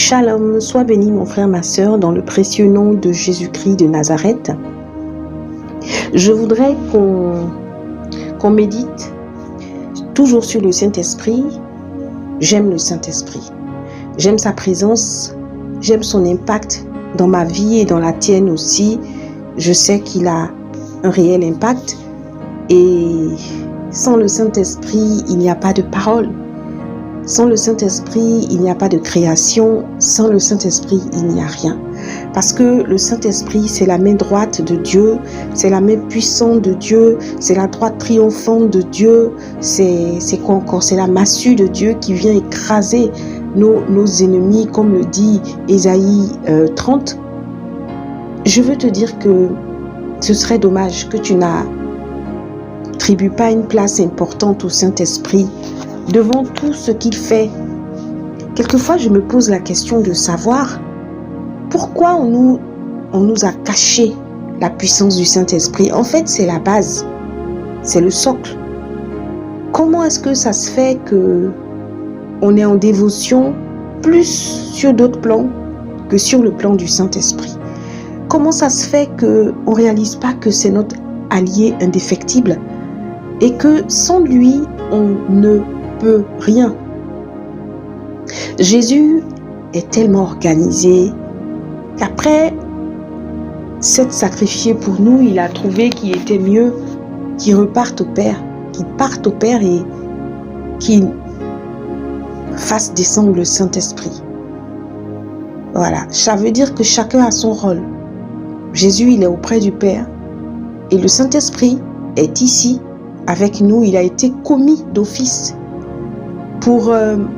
Shalom, sois béni mon frère, ma sœur, dans le précieux nom de Jésus-Christ de Nazareth. Je voudrais qu'on médite toujours sur le Saint-Esprit. J'aime le Saint-Esprit. J'aime sa présence, j'aime son impact dans ma vie et dans la tienne aussi. Je sais qu'il a un réel impact et sans le Saint-Esprit, il n'y a pas de parole. Sans le Saint-Esprit, il n'y a pas de création. Sans le Saint-Esprit, il n'y a rien. Parce que le Saint-Esprit, c'est la main droite de Dieu, c'est la main puissante de Dieu, c'est la droite triomphante de Dieu, c'est quoi encore? C'est la massue de Dieu qui vient écraser nos ennemis, comme le dit Ésaïe 30. Je veux te dire que ce serait dommage que tu n'attribues pas une place importante au Saint-Esprit devant tout ce qu'il fait. Quelquefois, je me pose la question de savoir pourquoi on nous a caché la puissance du Saint-Esprit. En fait, c'est la base, c'est le socle. Comment est-ce que ça se fait que on est en dévotion plus sur d'autres plans que sur le plan du Saint-Esprit? Comment ça se fait qu'on ne réalise pas que c'est notre allié indéfectible et que sans lui, on ne peut rien? Jésus est tellement organisé qu'après s'être sacrifié pour nous, il a trouvé qu'il était mieux qu'il reparte au Père, qu'il parte au Père et qu'il fasse descendre le Saint-Esprit. Voilà, ça veut dire que chacun a son rôle. Jésus, il est auprès du Père et le Saint-Esprit est ici avec nous. Il a été commis d'office pour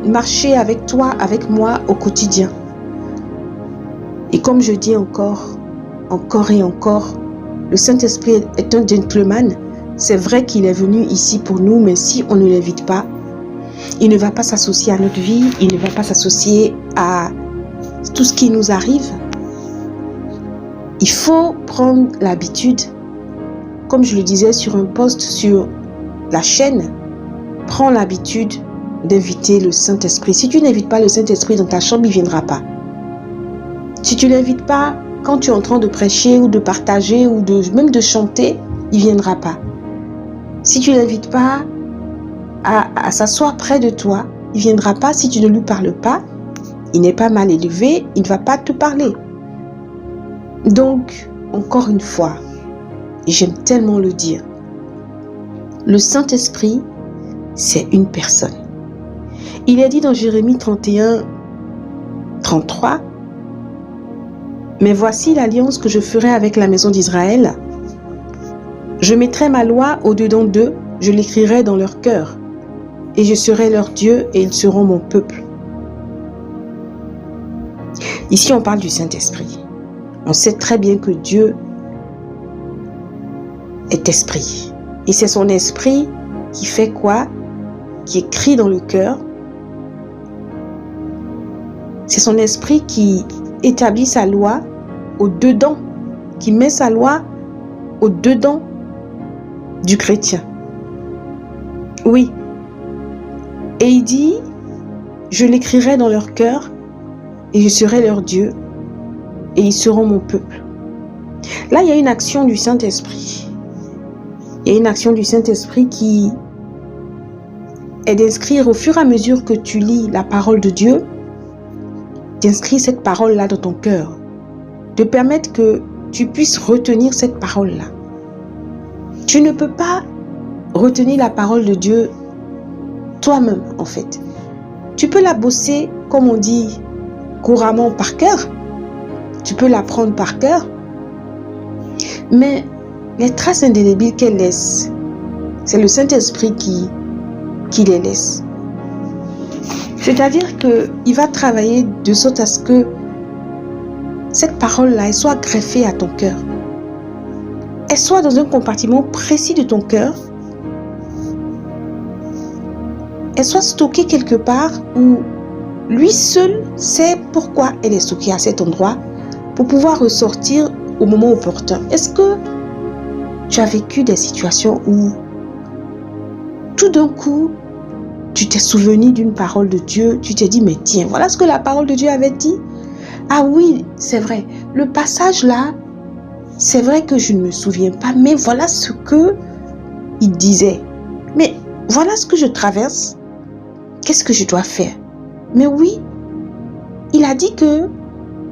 marcher avec toi, avec moi au quotidien. Et comme je dis encore et encore, le Saint-Esprit est un gentleman. C'est vrai qu'il est venu ici pour nous, mais si on ne l'invite pas, il ne va pas s'associer à notre vie, il ne va pas s'associer à tout ce qui nous arrive. Il faut prendre l'habitude, comme je le disais sur un post sur la chaîne, prends l'habitude d'inviter le Saint-Esprit. Si tu n'invites pas le Saint-Esprit dans ta chambre, il ne viendra pas. Si tu ne l'invites pas quand tu es en train de prêcher ou de partager ou même de chanter, il ne viendra pas. Si tu ne l'invites pas à s'asseoir près de toi, il ne viendra pas. Si tu ne lui parles pas, il n'est pas mal élevé, il ne va pas te parler. Donc, encore une fois, j'aime tellement le dire, le Saint-Esprit, c'est une personne. Il est dit dans Jérémie 31, 33, « Mais voici l'alliance que je ferai avec la maison d'Israël. Je mettrai ma loi au-dedans d'eux, je l'écrirai dans leur cœur, et je serai leur Dieu et ils seront mon peuple. » Ici, on parle du Saint-Esprit. On sait très bien que Dieu est esprit. Et c'est son esprit qui fait quoi? Qui écrit dans le cœur. C'est son esprit qui établit sa loi au-dedans, qui met sa loi au-dedans du chrétien. Oui. Et il dit, je l'écrirai dans leur cœur et je serai leur Dieu et ils seront mon peuple. Là, il y a une action du Saint-Esprit. Il y a une action du Saint-Esprit qui est d'inscrire au fur et à mesure que tu lis la parole de Dieu, d'inscrire cette parole-là dans ton cœur, de permettre que tu puisses retenir cette parole-là. Tu ne peux pas retenir la parole de Dieu toi-même, en fait. Tu peux la bosser, comme on dit couramment, par cœur. Tu peux l'apprendre par cœur. Mais les traces indélébiles qu'elle laisse, c'est le Saint-Esprit qui les laisse. C'est-à-dire qu'il va travailler de sorte à ce que cette parole-là, elle soit greffée à ton cœur. Elle soit dans un compartiment précis de ton cœur. Elle soit stockée quelque part où lui seul sait pourquoi elle est stockée à cet endroit pour pouvoir ressortir au moment opportun. Est-ce que tu as vécu des situations où tout d'un coup, tu t'es souvenu d'une parole de Dieu, tu t'es dit, mais tiens, voilà ce que la parole de Dieu avait dit. Ah oui, c'est vrai, le passage là, c'est vrai que je ne me souviens pas, mais voilà ce que il disait. Mais voilà ce que je traverse. Qu'est-ce que je dois faire? Mais oui, il a dit que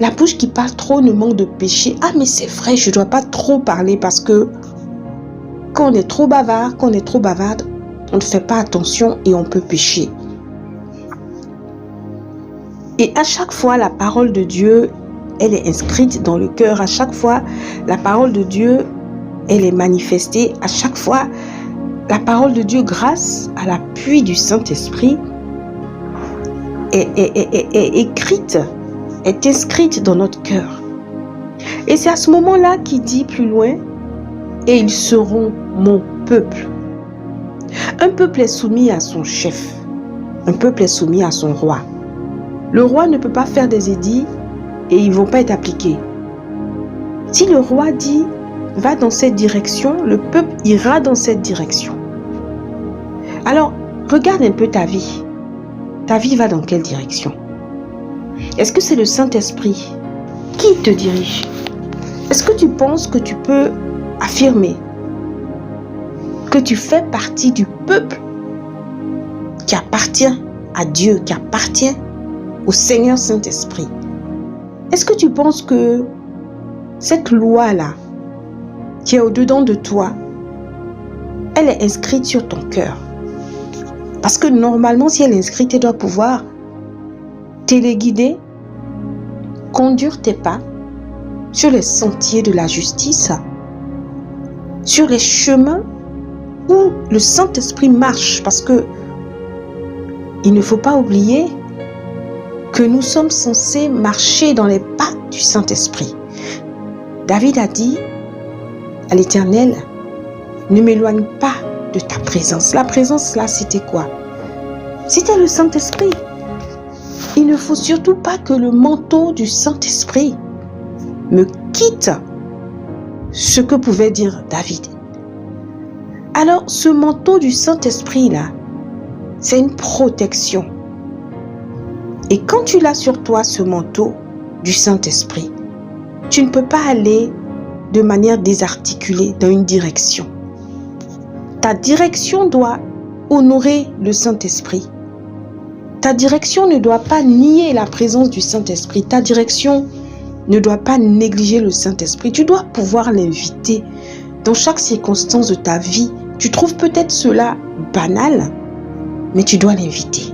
la bouche qui parle trop ne manque de péché. Ah, mais c'est vrai, je ne dois pas trop parler parce que quand on est trop bavard, quand on est trop bavarde, on ne fait pas attention et on peut pécher. Et à chaque fois, la parole de Dieu, elle est inscrite dans le cœur. À chaque fois, la parole de Dieu, elle est manifestée. À chaque fois, la parole de Dieu, grâce à l'appui du Saint-Esprit, est écrite, est inscrite dans notre cœur. Et c'est à ce moment-là qu'il dit plus loin, « Et ils seront mon peuple ». Un peuple est soumis à son chef. Un peuple est soumis à son roi. Le roi ne peut pas faire des édits et ils ne vont pas être appliqués. Si le roi dit « va dans cette direction », le peuple ira dans cette direction. Alors, regarde un peu ta vie. Ta vie va dans quelle direction? Est-ce que c'est le Saint-Esprit qui te dirige? Est-ce que tu penses que tu peux affirmer que tu fais partie du peuple qui appartient à Dieu, qui appartient au Seigneur Saint-Esprit? Est-ce que tu penses que cette loi-là, qui est au-dedans de toi, elle est inscrite sur ton cœur? Parce que normalement, si elle est inscrite, elle doit pouvoir téléguider, conduire tes pas sur les sentiers de la justice, sur les chemins où le Saint-Esprit marche. Parce que il ne faut pas oublier que nous sommes censés marcher dans les pas du Saint-Esprit. David a dit à l'Éternel, ne m'éloigne pas de ta présence. La présence là, c'était quoi? C'était le Saint-Esprit. Il ne faut surtout pas que le manteau du Saint-Esprit me quitte, ce que pouvait dire David. Alors, ce manteau du Saint-Esprit là, c'est une protection. Et quand tu l'as sur toi, ce manteau du Saint-Esprit, tu ne peux pas aller de manière désarticulée dans une direction. Ta direction doit honorer le Saint-Esprit. Ta direction ne doit pas nier la présence du Saint-Esprit. Ta direction ne doit pas négliger le Saint-Esprit. Tu dois pouvoir l'inviter dans chaque circonstance de ta vie. Tu trouves peut-être cela banal, mais tu dois l'inviter.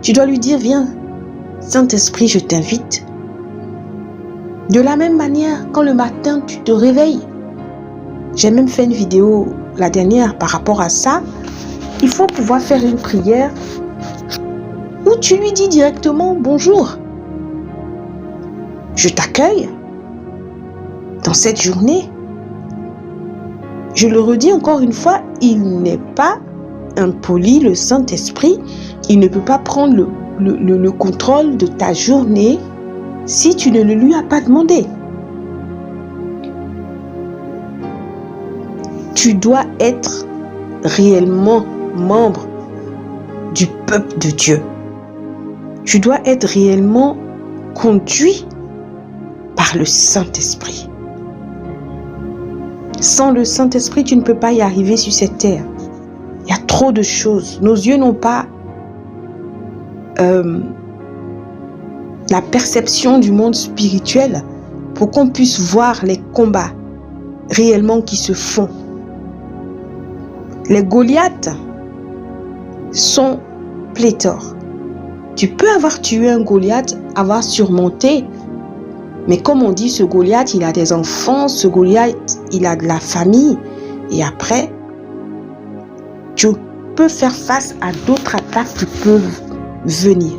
Tu dois lui dire, viens, Saint-Esprit, je t'invite. De la même manière, quand le matin, tu te réveilles. J'ai même fait une vidéo la dernière par rapport à ça. Il faut pouvoir faire une prière où tu lui dis directement bonjour. Je t'accueille dans cette journée. Je le redis encore une fois, il n'est pas impoli, le Saint-Esprit. Il ne peut pas prendre le contrôle de ta journée si tu ne le lui as pas demandé. Tu dois être réellement membre du peuple de Dieu. Tu dois être réellement conduit par le Saint-Esprit. Sans le Saint-Esprit, tu ne peux pas y arriver sur cette terre. Il y a trop de choses. Nos yeux n'ont pas la perception du monde spirituel pour qu'on puisse voir les combats réellement qui se font. Les Goliaths sont pléthores. Tu peux avoir tué un Goliath, avoir surmonté, mais comme on dit, ce Goliath, il a des enfants, ce Goliath, il a de la famille, et après, tu peux faire face à d'autres attaques qui peuvent venir.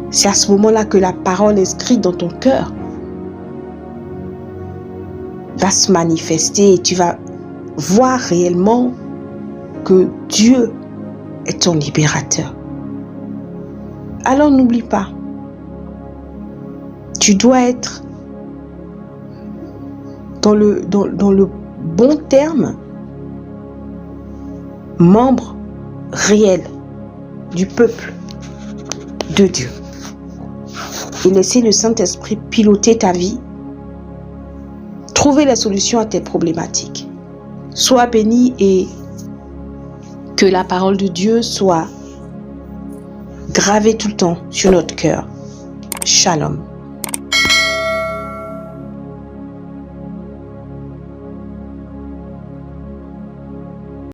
C'est à ce moment-là que la parole inscrite dans ton cœur va se manifester et tu vas voir réellement que Dieu est ton libérateur. Alors n'oublie pas, tu dois être dans le bon terme, membre réel du peuple de Dieu. Et laisser le Saint-Esprit piloter ta vie. Trouver la solution à tes problématiques. Sois béni et que la parole de Dieu soit gravée tout le temps sur notre cœur. Shalom.